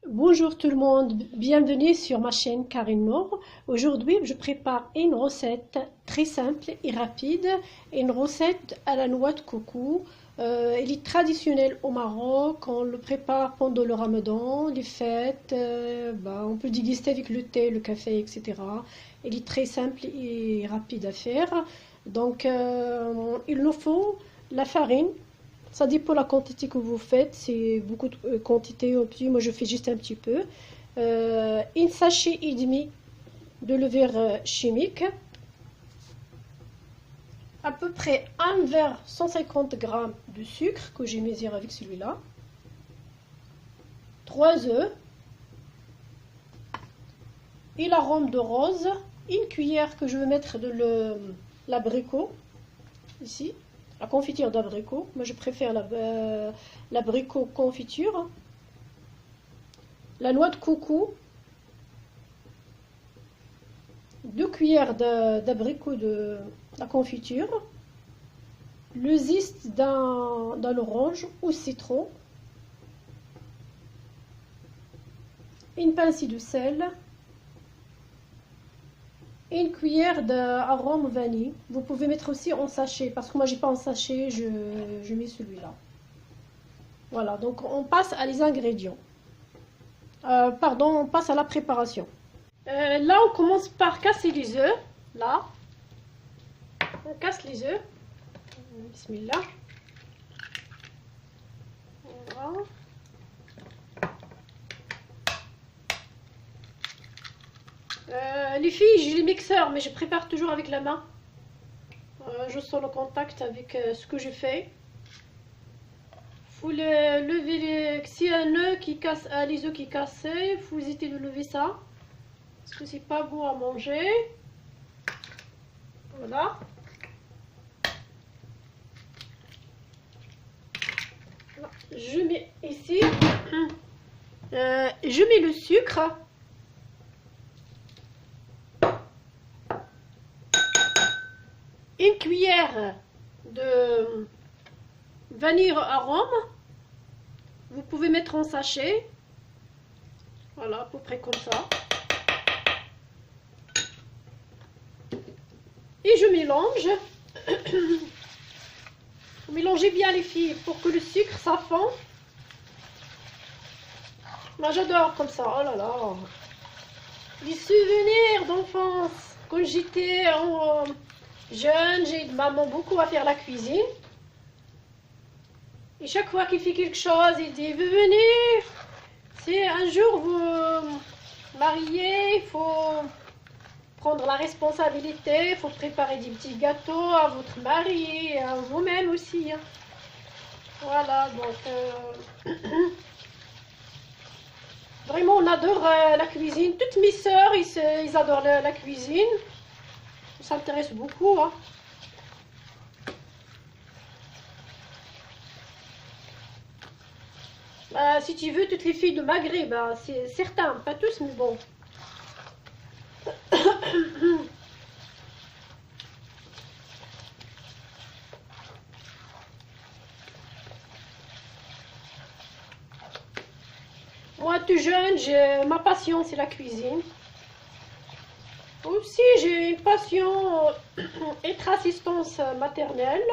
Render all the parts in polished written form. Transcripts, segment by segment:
Bonjour tout le monde, bienvenue sur ma chaîne Karine Noor. Aujourd'hui, je prépare une recette très simple et rapide, une recette à la noix de coco. Elle est traditionnelle au Maroc, on le prépare pendant le Ramadan, les fêtes, on peut déguster avec le thé, le café, etc. Elle est très simple et rapide à faire. Donc, il nous faut la farine. Ça dépend de la quantité que vous faites. C'est beaucoup de quantité. Moi, je fais juste un petit peu. Une sachet et demi de levure chimique. À peu près un verre 150 g de sucre que j'ai mesure avec celui-là. 3 œufs. Et l'arôme de rose. Une cuillère que je vais mettre de l'abricot. Ici. La confiture d'abricot, moi je préfère l'abricot confiture. La noix de coco, 2 cuillères d'abricot de la confiture, le zeste d'un orange ou citron, une pincée de sel, une cuillère d'arôme vanille. Vous pouvez mettre aussi en sachet, parce que moi j'ai pas en sachet, je mets celui-là. Voilà, donc on passe à les ingrédients. On passe à la préparation. Là, on commence par casser les œufs. Là, on casse les œufs. Bismillah. Voilà. Les filles, j'ai les mixeurs, mais je prépare toujours avec la main. Je sens le contact avec ce que je fais. Faut lever si un œuf qui casse, les œufs qui cassent, faut éviter de lever ça, parce que c'est pas bon à manger. Voilà. Je mets ici, je mets le sucre. Une cuillère de vanille arôme. Vous pouvez mettre en sachet. Voilà, à peu près comme ça. Et je mélange. Mélangez bien les filles pour que le sucre ça fond. Moi j'adore comme ça. Oh là là. Les souvenirs d'enfance. Quand j'étais jeune, j'ai aidé maman beaucoup à faire la cuisine. Et chaque fois qu'il fait quelque chose, il dit venez, si un jour vous mariez, il faut prendre la responsabilité, il faut préparer des petits gâteaux à votre mari et à vous-même aussi. Voilà, donc vraiment on adore la cuisine. Toutes mes sœurs, ils adorent la cuisine. Ils s'intéressent beaucoup. Si tu veux, toutes les filles de Maghreb, c'est certain, pas tous, mais bon. Moi, tout jeune, ma passion, c'est la cuisine. Aussi, j'ai une passion être assistance maternelle.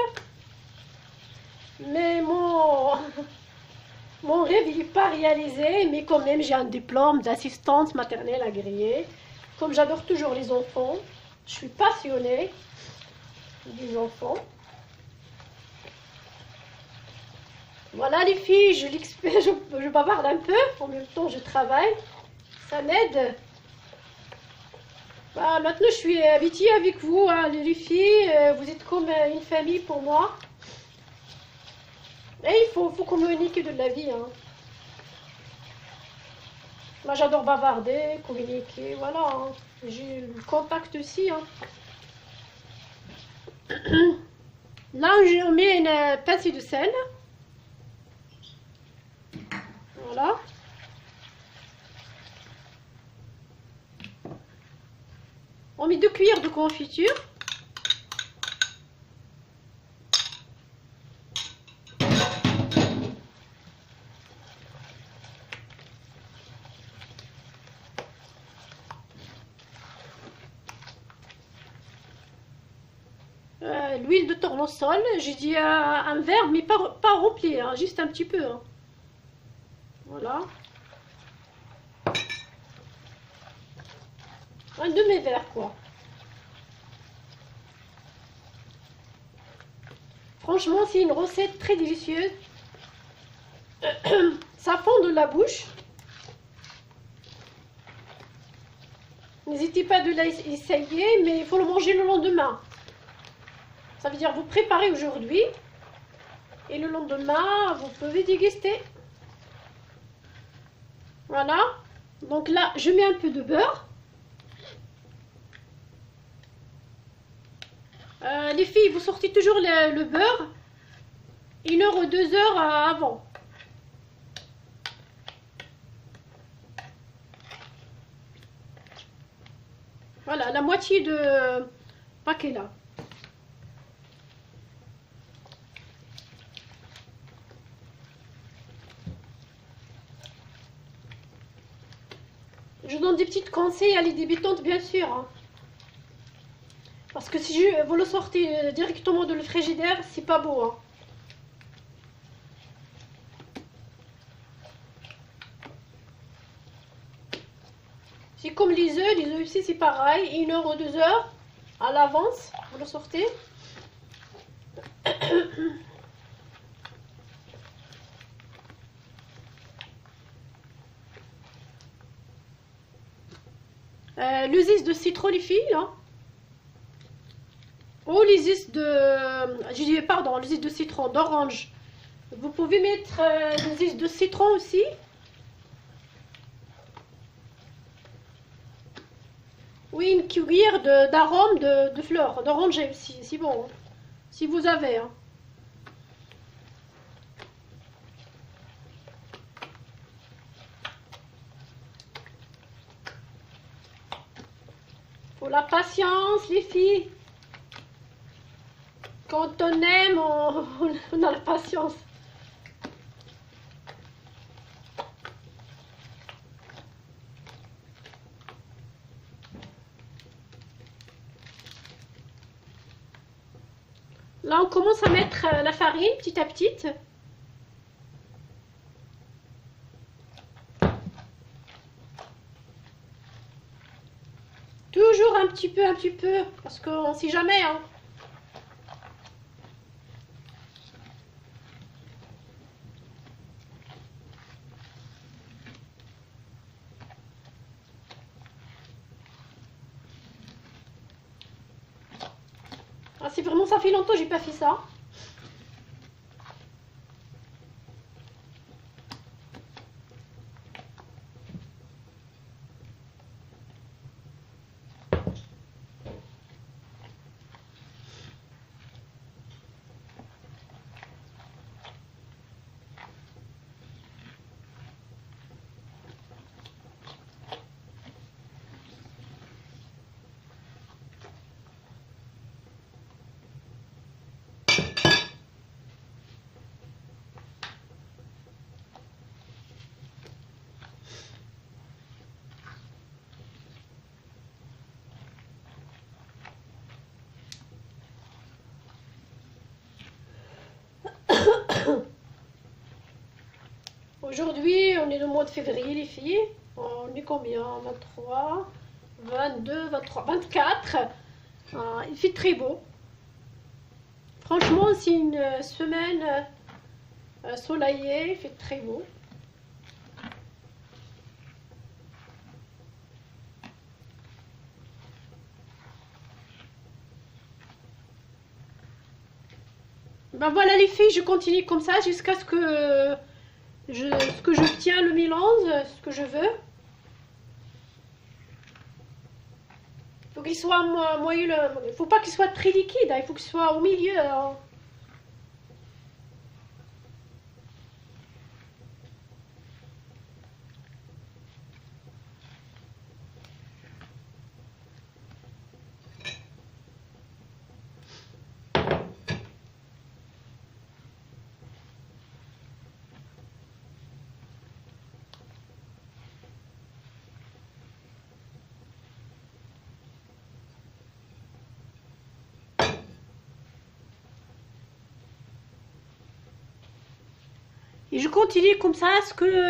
Mais mon rêve n'est pas réalisé, mais quand même j'ai un diplôme d'assistante maternelle agréée. Comme j'adore toujours les enfants, je suis passionnée des enfants. Voilà les filles, je bavarde un peu, en même temps je travaille, ça m'aide. Maintenant je suis habituée avec vous, les filles, vous êtes comme une famille pour moi. Et il faut communiquer de la vie. Moi j'adore bavarder, communiquer, voilà. J'ai le contact aussi. Là je mets une pincée de sel. Voilà. On met 2 cuillères de confiture. l'huile de tournesol. J'ai dit un verre, mais pas rempli, hein, juste un petit peu. Hein. Voilà. Un demi-verre, quoi. Franchement, c'est une recette très délicieuse. Ça fond de la bouche. N'hésitez pas de l'essayer, mais il faut le manger le lendemain. Ça veut dire vous préparez aujourd'hui et le lendemain, vous pouvez déguster. Voilà. Donc là, je mets un peu de beurre. Les filles, vous sortez toujours le beurre 1 heure ou 2 heures avant. Voilà, la moitié de paquet là. Je donne des petits conseils à les débutantes, bien sûr. Hein. Parce que si vous le sortez directement de le frigidaire, c'est pas beau. Hein. C'est comme les œufs aussi c'est pareil, 1 heure ou 2 heures à l'avance, vous le sortez. Le zeste de citron, les filles, là. Oh, les zestes de... pardon, les zestes de citron, d'orange. Vous pouvez mettre des zestes de citron aussi. Oui, une cuillère d'arôme de fleurs, d'oranger aussi, c'est bon. Hein. Si vous avez. Hein. Faut la patience, les filles. Quand on aime, on a la patience. Là, on commence à mettre la farine petit à petit. Toujours un petit peu, parce qu'on ne sait jamais. Hein. Ah, c'est vraiment, ça fait longtemps que j'ai pas fait ça. Aujourd'hui, on est le mois de février, les filles. On est combien? 23, 22, 23, 24. Il fait très beau. Franchement, c'est une semaine soleillée. Il fait très beau. Ben voilà, les filles, je continue comme ça jusqu'à ce que j'obtiens le mélange, ce que je veux. Il faut qu'il soit moelleux. Il faut pas qu'il soit très liquide, hein, il faut qu'il soit au milieu. Hein. Et je continue comme ça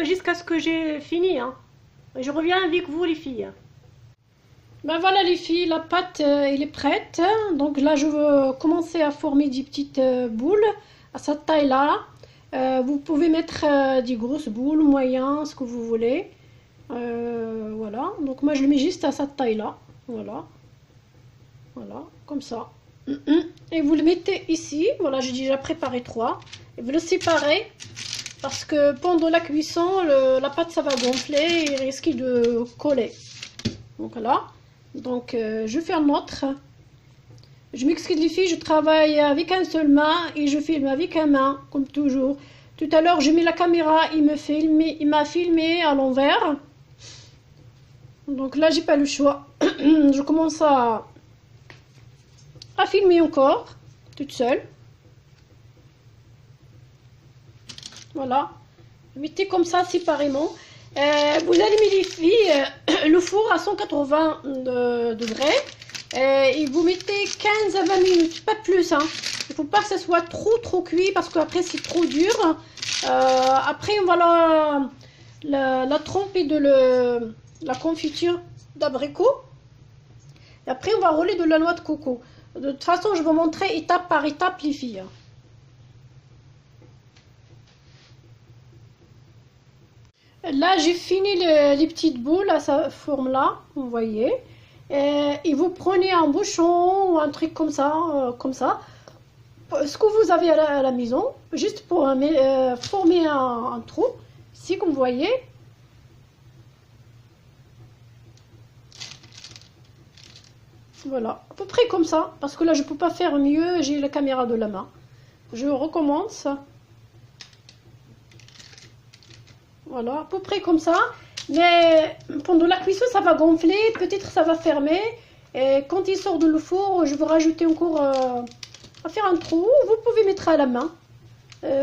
jusqu'à ce que j'ai fini. Hein. Et je reviens avec vous les filles. Ben voilà les filles, la pâte elle est prête. Donc là je veux commencer à former des petites boules à cette taille là. Vous pouvez mettre des grosses boules, moyennes, ce que vous voulez. Voilà, donc moi je le mets juste à cette taille là. Voilà, voilà, comme ça. Et vous le mettez ici. Voilà, j'ai déjà préparé 3. Et vous le séparez parce que pendant la cuisson, la pâte ça va gonfler et risquer de coller. Donc là. Donc je fais un autre. Je m'excuse les filles, je travaille avec un seul main et je filme avec un main, comme toujours. Tout à l'heure, j'ai mis la caméra, il m'a filmé à l'envers. Donc là, j'ai pas le choix. Je commence à filmer encore, toute seule. Voilà. Mettez comme ça séparément. Vous allumez les filles le four à 180 degrés et vous mettez 15 à 20 minutes, pas plus. Hein. Il ne faut pas que ça soit trop cuit parce qu'après c'est trop dur. Après on va la tremper de la confiture d'abricot. Et après on va rouler de la noix de coco. De toute façon je vais vous montrer étape par étape les filles. Là, j'ai fini les petites boules à sa forme là, vous voyez. Et vous prenez un bouchon ou un truc comme ça, ce que vous avez à la maison, juste pour former un trou, ici comme vous voyez. Voilà, à peu près comme ça, parce que là je ne peux pas faire mieux, j'ai la caméra de la main. Je recommence. Voilà, à peu près comme ça. Mais pendant la cuisson, ça va gonfler. Peut-être ça va fermer. Et quand il sort de le four, je vais rajouter encore à faire un trou. Vous pouvez mettre à la main.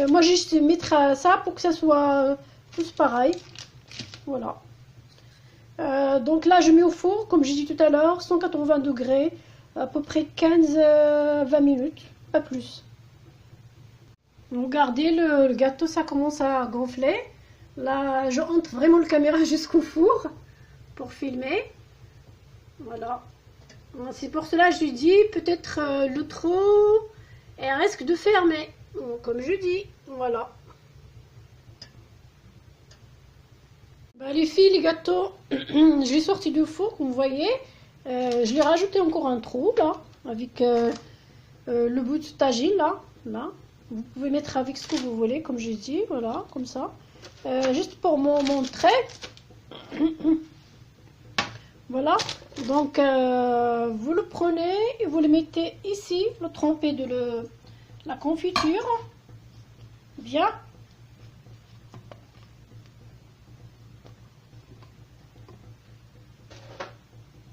Moi, j'ai juste mettre ça pour que ça soit tous pareil. Voilà. Donc là, je mets au four, comme j'ai dit tout à l'heure, 180 degrés. À peu près 15-20 minutes. Pas plus. Regardez, le gâteau, ça commence à gonfler. Là, je rentre vraiment le caméra jusqu'au four pour filmer. Voilà. C'est pour cela que je dis peut-être le trou et risque de fermer. Comme je dis. Voilà. Ben, les filles, les gâteaux, je l'ai sorti du four, comme vous voyez. Je l'ai rajouté encore un trou là, avec le bout de tagine là. Vous pouvez mettre avec ce que vous voulez, comme j'ai dit. Voilà, comme ça. Juste pour montrer. Voilà, donc vous le prenez et vous le mettez ici, le trempé de la confiture. Bien.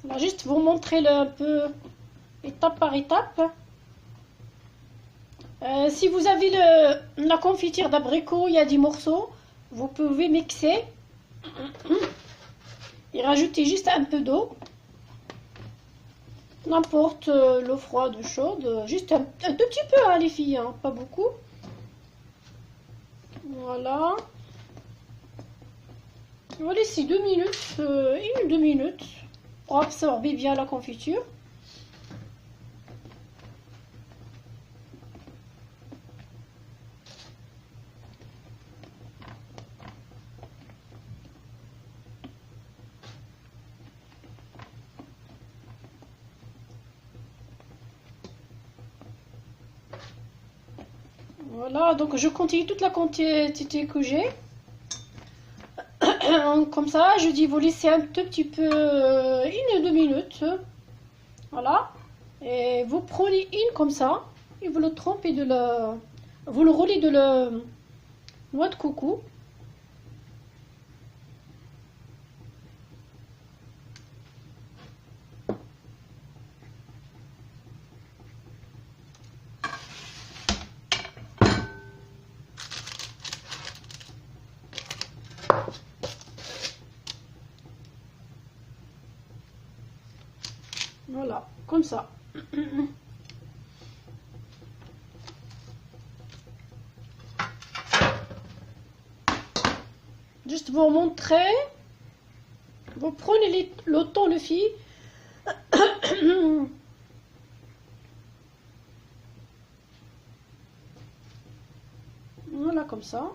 Là, juste vous montrer un peu étape par étape. Si vous avez la confiture d'abricot, il y a des morceaux. Vous pouvez mixer et rajouter juste un peu d'eau. N'importe l'eau froide ou chaude. Juste un tout petit peu, hein, les filles, hein, pas beaucoup. Voilà. On va laisser 2 minutes, 1 ou 2 minutes pour absorber bien la confiture. Voilà, donc je continue toute la quantité que j'ai. Comme ça, je dis vous laissez un tout petit peu, 1 ou 2 minutes. Voilà. Et vous prenez une comme ça et vous le trempez vous le roulez de la noix de coco. Voilà, comme ça. Juste vous montrer. Vous prenez le temps, les filles. Voilà, comme ça.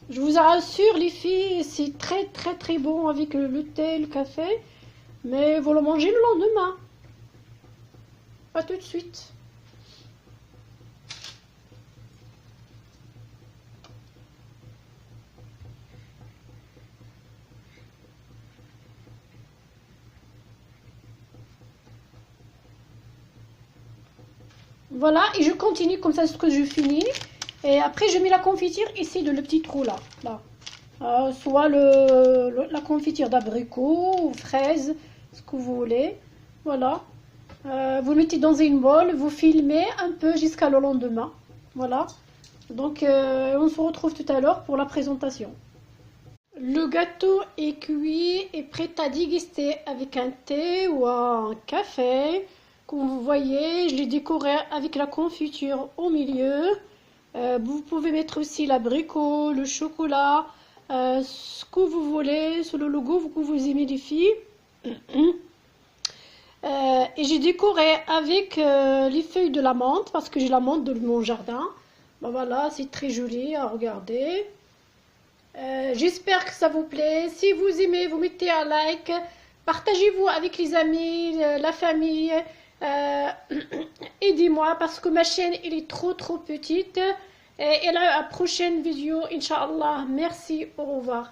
Je vous assure, les filles, c'est très très très bon avec le thé, le café. Mais vous le mangez le lendemain. Pas tout de suite. Voilà, et je continue comme ça, ce que je finis. Et après, je mets la confiture ici, de le petit trou là. Soit la confiture d'abricot ou fraise, ce que vous voulez. Voilà. Vous le mettez dans une bolle, vous filmez un peu jusqu'à le lendemain. Voilà. Donc, on se retrouve tout à l'heure pour la présentation. Le gâteau est cuit et prêt à déguster avec un thé ou un café. Comme vous voyez, je l'ai décoré avec la confiture au milieu. Vous pouvez mettre aussi l'abricot, le chocolat, ce que vous voulez sur le logo, que vous aimez les filles. Et j'ai décoré avec les feuilles de la menthe parce que j'ai la menthe de mon jardin. Ben voilà, c'est très joli à regarder. J'espère que ça vous plaît. Si vous aimez, vous mettez un like. Partagez-vous avec les amis, la famille. Aidez-moi parce que ma chaîne elle est trop petite. Et à la prochaine vidéo, Inch'Allah. Merci, au revoir.